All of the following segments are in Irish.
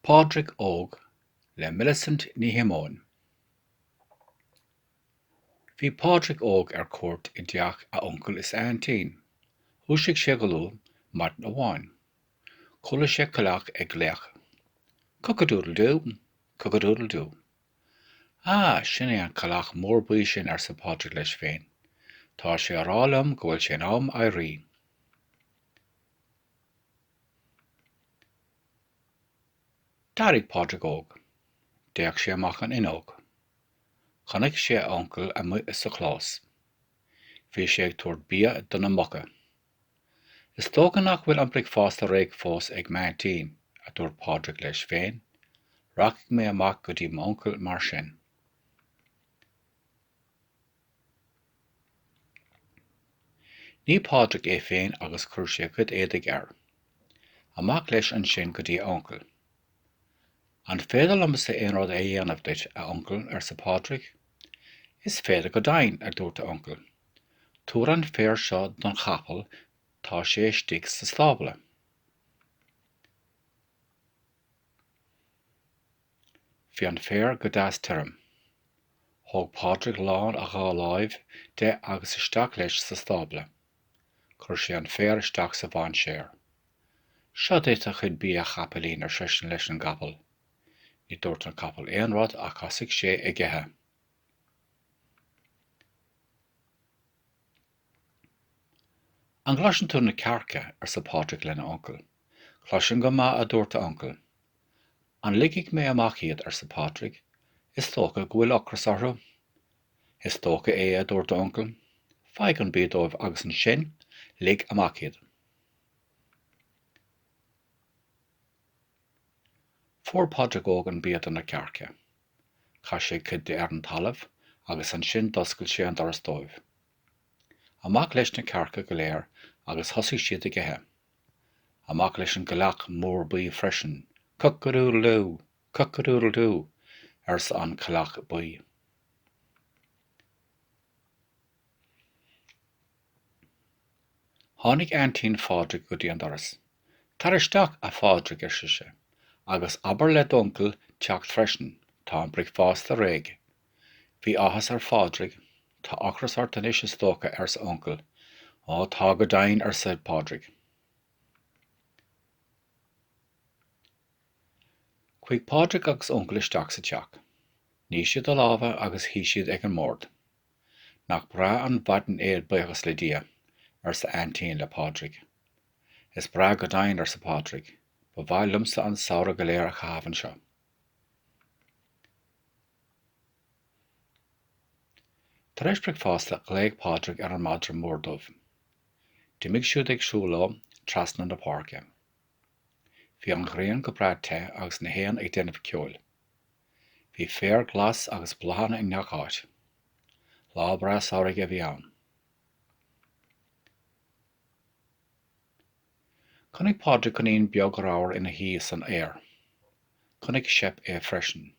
Pádraig Óg le Millicent ní Shimón. Bhí Pádraig Óg ar cuairt I dteach a uncle is antin. Thuaigh sé go lú mar na bháin. Chula sé cleach ag gleach. Cock-a-doodle-doo, cock-a-doodle-doo. Sin é an cleach mór buí sin ar sa Pádraig leis féin. Tá sé ar álam go bhfuil sé in am éirí. D'fháraigh Pádraig Óg. D'fhág sé amach an inóg. Chonaic sé uncle a mu sa chlás. Bhí sé ag tabhairt bia donna mucha. Is tógadh nach bhfuil amplaigh fásta réig fós ag maintín a dúirt Pádraig leis féin. Rachadh mé amach go dtí mo uncle mar sin. Ní Pádraig é féin agus chuir sé cuid éadaigh air. Amach leis an sin go dtí uncle. An féidir liomsa aon rud é dhéanamh duit a uncle ar sa Pádraig. Is féidir go dainn a dúirt a uncle. Túair an féir seo don chapel tá sé stig sa stábla. Bhí an féir go deas tirim. Thóg Pádraig lán a dhá láimh de agus isteach leis sa stábla. Chuir sé an féir isteach sa bhain séir. Seo duit a chud bí a chapelín ar seisin leis an gabhal. Ní dúirt an capel aon rud ach thosaigh sé i gcithe. An ghlaisian tú na cearcha ar sa Pádraig lena uncle. Chláisian go maith a dúirt a uncle. An ligigh mé amach iad ar sa Pádraig. Is tócha go bhfuil ocras orthu. Is tócha é a dúirt a uncle. Feadh an bídóibh agus an sin, lig amach iad. Fuair Pádraig Óg an bíad na cearcha. Cha sé cuid ar an talamh agus an sin doscail sé an doras dóibh. Amach leis na cearcha go léir agus thosaigh siad i gcithe. Amach leis an gleach mór buí freisin. Cock-a-doodle-doo, cock-a-doodle-doo ar sa an cleach buí. Tháinig antin Pádraig go dtí an doras. Tar isteach a Pádraig ar siise. Agus aber le duncle teacht freisin, tá an bricc fásta réig. Bhí áthas ar Pádraig, tá ocras ort an is tócha ar sa uncle, tá go dainn ar sa Pádraig. Chuig Pádraig agus uncle isteach sa teach. Ní siad a lábha agus hí siad ag an mórd. Nach bra an bhaidin éad buíochas le dia ar sa antin le Pádraig. Is bra go dainn ar sa Pádraig. Ba bhaid lumsa an saora go léir a chahabhann seo. Tar éis bricc fásta léigh Pádraig ar an madra mórdóibh. D'imigh siúd ag siúlá trasna na páirce. Bhí an ghrian go brad te agus na héan ag déanamh ceol. Bhí fér glas agus blahanna in neacháit. Leabhar saoraigh a bhí ann. Chonaic Pádraig conaíonn beag ráir ina hí san air. Chonaic Seip é freisin.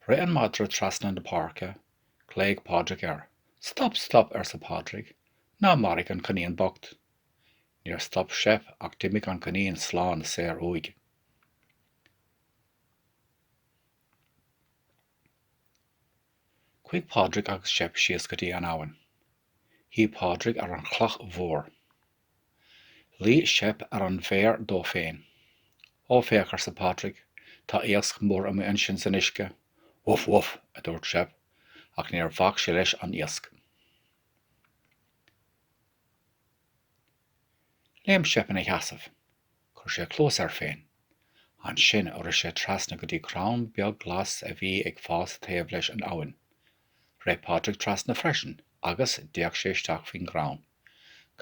Ré an madra trasna na páirce, léigh Pádraig ar. Stop ar sa Pádraig. Ná mairigh an conaíonn bocht. Níor stop Seip ach d'imigh an conaíonn sláán séir uig. Chuig Pádraig agus Seip síos go dtí an abhainn. Hí Pádraig ar an chlach mhór. Lí Seip ar an bhéir dó féin. Ó féach ar sa Pádraig, tá éasc mór am ansin san uisce. Wuff, wuff, a dúirt Seip, ach níor bhach sé leis an éasc. Léim Seip ina sheasamh, chuir sé clós ar féin. An sin uair sé trasna go dtí crán beag glas a bhí ag fás taobh leis an abhainn. Ré Pádraig trasna freisin agus d'fhág sé isteach faoin grán.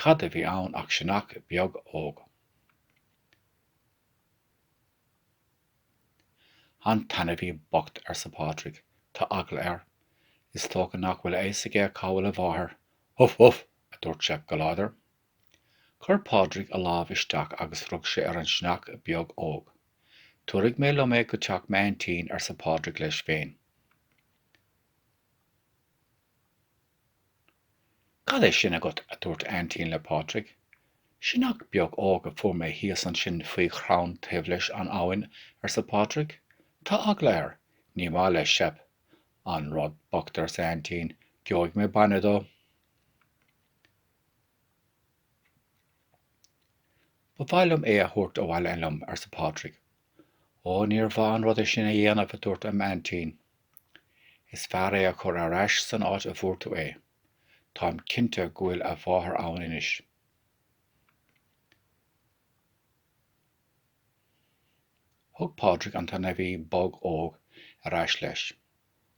Cad a bhí ann ach sinach beag óg. An tanna bhí bocht ar sa Pádraig, tá agla air. Is tócha nach bhfuil éasige cabhfuil a bháthair. Wuff, wuff, a dúirt Seip go láidir. Chuir Pádraig a lámh isteach agus rug sé ar an sneach beag óg. Tuairigh mé le mé go teach maintín ar sa Pádraig leis féin. Cad é sin agat a dúirt antin le Pádraig. Sinach beag óg a fuair mé híos an sin faoi chrán taobh leis an abhainn ar sa Pádraig. Tá ag léir, ní má le Seip, an rud bochtar sa aontainn, geoig mé banna dó. Ba bhailm é a thuairt ó bhhail eilm ar sa Pádraig. Ó níor bhain rud é sin a dhéanamh a dúirt am aontainn. Is fear é a chur ar ais san áit a bhuairtú é. Táim cinnte go bhfuil a bháthair ann inis. Thug Pádraig an tanna bhí bog óg ar ais leis.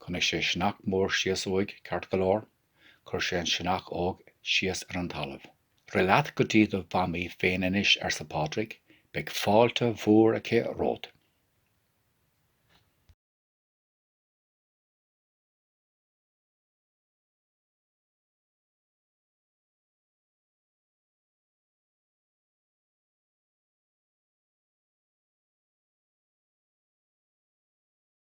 Chun sé sneach mór síos uig ceart go leor, chur sé an sneach óg síos ar an talamh. Re leat go dtí do bhamí féin inis ar sa Pádraig, beidh fáilte mhór aici rót.